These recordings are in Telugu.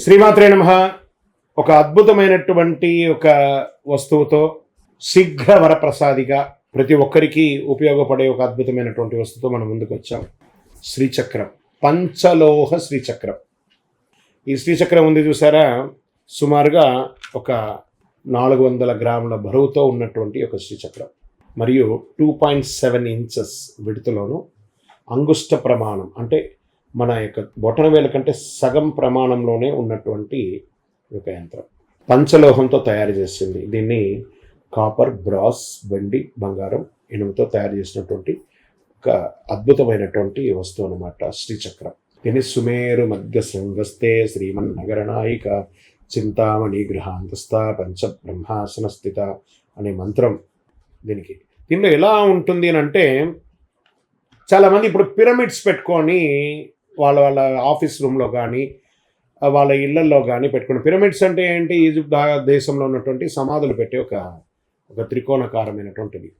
శ్రీమాత్రే నమః. ఒక అద్భుతమైనటువంటి ఒక వస్తువుతో శీఘ్ర వరప్రసాదిగా ప్రతి ఒక్కరికి ఉపయోగపడే ఒక అద్భుతమైనటువంటి వస్తువుతో మనం ముందుకు వచ్చాం. శ్రీచక్రం, పంచలోహ శ్రీచక్రం. ఈ శ్రీచక్రం ఉంది చూసారా, సుమారుగా ఒక 400 గ్రాముల బరువుతో ఉన్నటువంటి ఒక శ్రీచక్రం మరియు 2.7 ఇంచెస్ విడుతులోను అంగుష్ట ప్రమాణం అంటే మన యొక్క బొటనవేలు కంటే సగం ప్రమాణంలోనే ఉన్నటువంటి ఒక యంత్రం. పంచలోహంతో తయారు చేసింది. దీన్ని కాపర్, బ్రాస్, వెండి, బంగారం, ఇనుముతో తయారు చేసినటువంటి ఒక అద్భుతమైనటువంటి వస్తువు అన్నమాట శ్రీచక్రం. దీన్ని సుమేరు మధ్య శృంగస్తే శ్రీమన్ నగరనాయిక చింతామణి గృహాంతస్థ పంచ బ్రహ్మాసన స్థిత అనే మంత్రం దీనికి. దీనిలో ఎలా ఉంటుంది అని అంటే, చాలామంది ఇప్పుడు పిరమిడ్స్ పెట్టుకొని వాళ్ళ ఆఫీస్ రూమ్లో కానీ వాళ్ళ ఇళ్లల్లో కానీ పెట్టుకుని, పిరమిడ్స్ అంటే ఏంటి, ఈజిప్ట్ దేశంలో ఉన్నటువంటి సమాధులు పెట్టి ఒక త్రికోణకారమైనటువంటిది,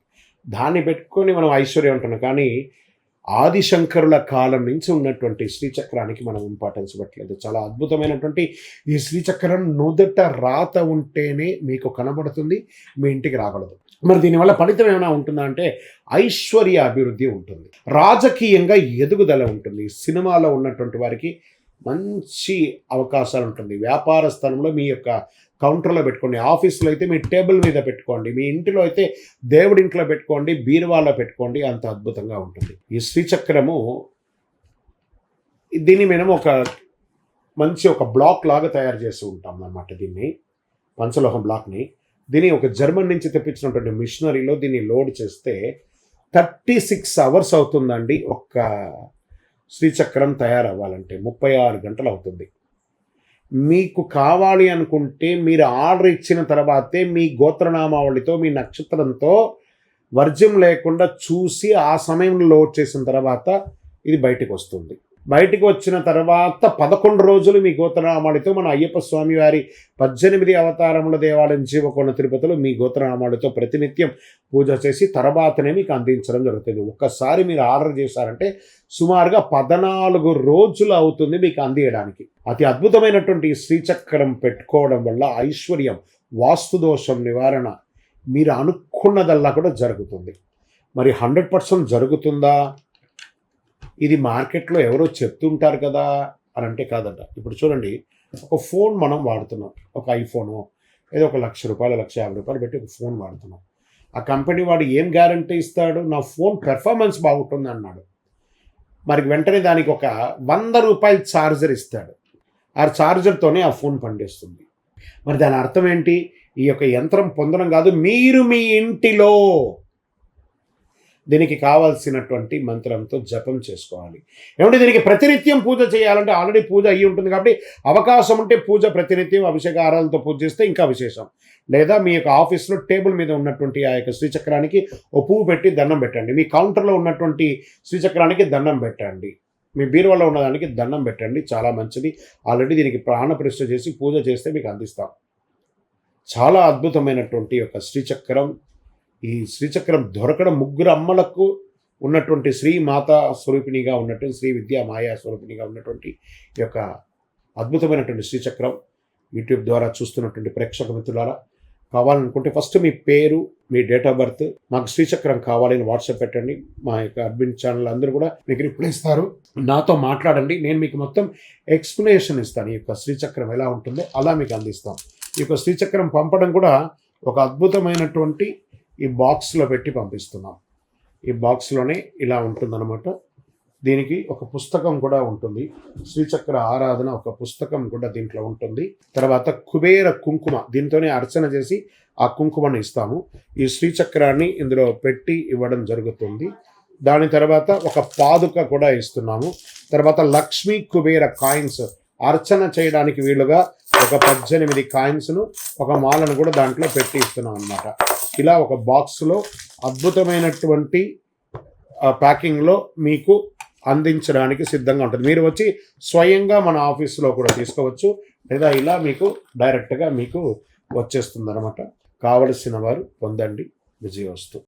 దాన్ని పెట్టుకొని మనం ఐశ్వర్యం ఉంటున్నాం. కానీ ఆదిశంకరుల కాలం నుంచి ఉన్నటువంటి శ్రీచక్రానికి మనం ఇంపార్టెన్స్ ఇవ్వట్లేదు. చాలా అద్భుతమైనటువంటి ఈ శ్రీచక్రం నుదుట రాత ఉంటేనే మీకు కనబడుతుంది, మీ ఇంటికి రాగలదు. మరి దీనివల్ల ఫలితం ఏమైనా ఉంటుందా అంటే ఐశ్వర్య అభివృద్ధి ఉంటుంది, రాజకీయంగా ఎదుగుదల ఉంటుంది, సినిమాలో ఉన్నటువంటి వారికి మంచి అవకాశాలు ఉంటుంది, వ్యాపార స్థలంలో మీ యొక్క కౌంటర్లో పెట్టుకోండి, ఆఫీస్లో అయితే మీ టేబుల్ మీద పెట్టుకోండి, మీ ఇంటిలో అయితే దేవుడి ఇంట్లో పెట్టుకోండి, బీరువాలో పెట్టుకోండి, అంత అద్భుతంగా ఉంటుంది ఈ శ్రీచక్రము. దీన్ని మనం ఒక బ్లాక్ లాగా తయారు చేస్తూ ఉంటాం అన్నమాట. దీన్ని పంచలోహం బ్లాక్ని దీన్ని ఒక జర్మన్ నుంచి తెప్పించినటువంటి మిషనరీలో దీన్ని లోడ్ చేస్తే 36 అవర్స్ అవుతుందండి. ఒక్క శ్రీచక్రం తయారవ్వాలంటే 36 గంటలు అవుతుంది. మీకు కావాలి అనుకుంటే మీరు ఆర్డర్ ఇచ్చిన తర్వాతే మీ గోత్రనామావళితో, మీ నక్షత్రంతో వర్జ్యం లేకుండా చూసి ఆ సమయంలో లోడ్ చేసిన తర్వాత ఇది బయటకు వస్తుంది. బయటికి వచ్చిన తర్వాత 11 రోజులు మీ గోత్రనామాలతో మన అయ్యప్ప స్వామి వారి 18 అవతారముల దేవాలయం జీవకోణ తిరుపతిలో మీ గోత్రనామాలతో ప్రతినిత్యం పూజ చేసి తర్వాతనే మీకు అందించడం జరుగుతుంది. ఒక్కసారి మీరు ఆర్డర్ చేశారంటే సుమారుగా 14 రోజులు అవుతుంది మీకు అందియడానికి. అతి అద్భుతమైనటువంటి శ్రీచక్రం పెట్టుకోవడం వల్ల ఐశ్వర్యం, వాస్తు దోషం నివారణ, మీరు అనుకున్నదల్లా కూడా జరుగుతుంది. మరి 100% జరుగుతుందా? ఇది మార్కెట్లో ఎవరో చెప్తుంటారు కదా అని అంటే కాదంట. ఇప్పుడు చూడండి, ఒక ఫోన్ మనం వాడుతున్నాం, ఒక ఐఫోను ఏదో ఒక ₹1,00,000 ₹1,50,000 పెట్టి ఒక ఫోన్ వాడుతున్నాం. ఆ కంపెనీ వాడు ఏం గ్యారంటీ ఇస్తాడు? నా ఫోన్ పెర్ఫార్మెన్స్ బాగుంటుంది అన్నాడు. మరి వెంటనే దానికి ఒక ₹100 ఛార్జర్ ఇస్తాడు. ఆ ఛార్జర్తోనే ఆ ఫోన్ పనిచేస్తుంది. మరి దాని అర్థం ఏంటి? ఈ యొక్క యంత్రం పొందడం కాదు, మీరు మీ ఇంటిలో దీనికి కావాల్సినటువంటి మంత్రంతో జపం చేసుకోవాలి. ఏమంటే దీనికి ప్రతినిత్యం పూజ చేయాలంటే ఆల్రెడీ పూజ అయ్యి ఉంటుంది కాబట్టి అవకాశం ఉంటే పూజ ప్రతినిత్యం అభిషేకారాలతో పూజ చేస్తే ఇంకా విశేషం. లేదా మీ యొక్క ఆఫీస్లో టేబుల్ మీద ఉన్నటువంటి ఆ యొక్క శ్రీచక్రానికి ఓ పువ్వు పెట్టి దండం పెట్టండి, మీ కౌంటర్లో ఉన్నటువంటి శ్రీచక్రానికి దండం పెట్టండి, మీ బీరువాలో ఉన్నదానికి దండం పెట్టండి. చాలా మంచిది. ఆల్రెడీ దీనికి ప్రాణప్రతిష్ఠ చేసి పూజ చేస్తే మీకు అందిస్తాం. చాలా అద్భుతమైనటువంటి యొక్క శ్రీచక్రం. ఈ శ్రీచక్రం దొరకడం 3 అమ్మలకు ఉన్నటువంటి శ్రీ మాతా స్వరూపిణిగా ఉన్నటువంటి శ్రీ విద్యా మాయా స్వరూపిణిగా ఉన్నటువంటి ఈ యొక్క అద్భుతమైనటువంటి శ్రీచక్రం యూట్యూబ్ ద్వారా చూస్తున్నటువంటి ప్రేక్షక మిత్రులారా, కావాలనుకుంటే ఫస్ట్ మీ పేరు, మీ డేట్ ఆఫ్ బర్త్, మాకు శ్రీచక్రం కావాలని వాట్సాప్ పెట్టండి. మా యొక్క అడ్మిన్ ఛానల్ అందరూ కూడా మీకు రిప్లై ఇస్తారు. నాతో మాట్లాడండి, నేను మీకు మొత్తం ఎక్స్ప్లెనేషన్ ఇస్తాను. ఈ యొక్క శ్రీచక్రం ఎలా ఉంటుందో అలా మీకు అందిస్తాం. ఈ యొక్క శ్రీచక్రం పంపడం కూడా ఒక అద్భుతమైనటువంటి ఈ బాక్స్లో పెట్టి పంపిస్తున్నాం. ఈ బాక్స్లోనే ఇలా ఉంటుందన్నమాట. దీనికి ఒక పుస్తకం కూడా ఉంటుంది, శ్రీచక్ర ఆరాధన ఒక పుస్తకం కూడా దీంట్లో ఉంటుంది. తర్వాత కుబేర కుంకుమ, దీంతోనే అర్చన చేసి ఆ కుంకుమను ఇస్తాము. ఈ శ్రీచక్రాన్ని ఇందులో పెట్టి ఇవ్వడం జరుగుతుంది. దాని తర్వాత ఒక పాదుక కూడా ఇస్తున్నాము. తర్వాత లక్ష్మీ కుబేర కాయిన్స్ అర్చన చేయడానికి వీలుగా ఒక 18 కాయిన్స్ను, ఒక మాలను కూడా దాంట్లో పెట్టి ఇస్తున్నాం అన్నమాట. ఇలా ఒక బాక్స్లో అద్భుతమైనటువంటి ప్యాకింగ్లో మీకు అందించడానికి సిద్ధంగా ఉంటుంది. మీరు వచ్చి స్వయంగా మన ఆఫీసులో కూడా తీసుకోవచ్చు, లేదా ఇలా మీకు డైరెక్ట్గా మీకు వచ్చేస్తుంది అనమాట. కావలసిన వారు పొందండి. విజయోస్తు.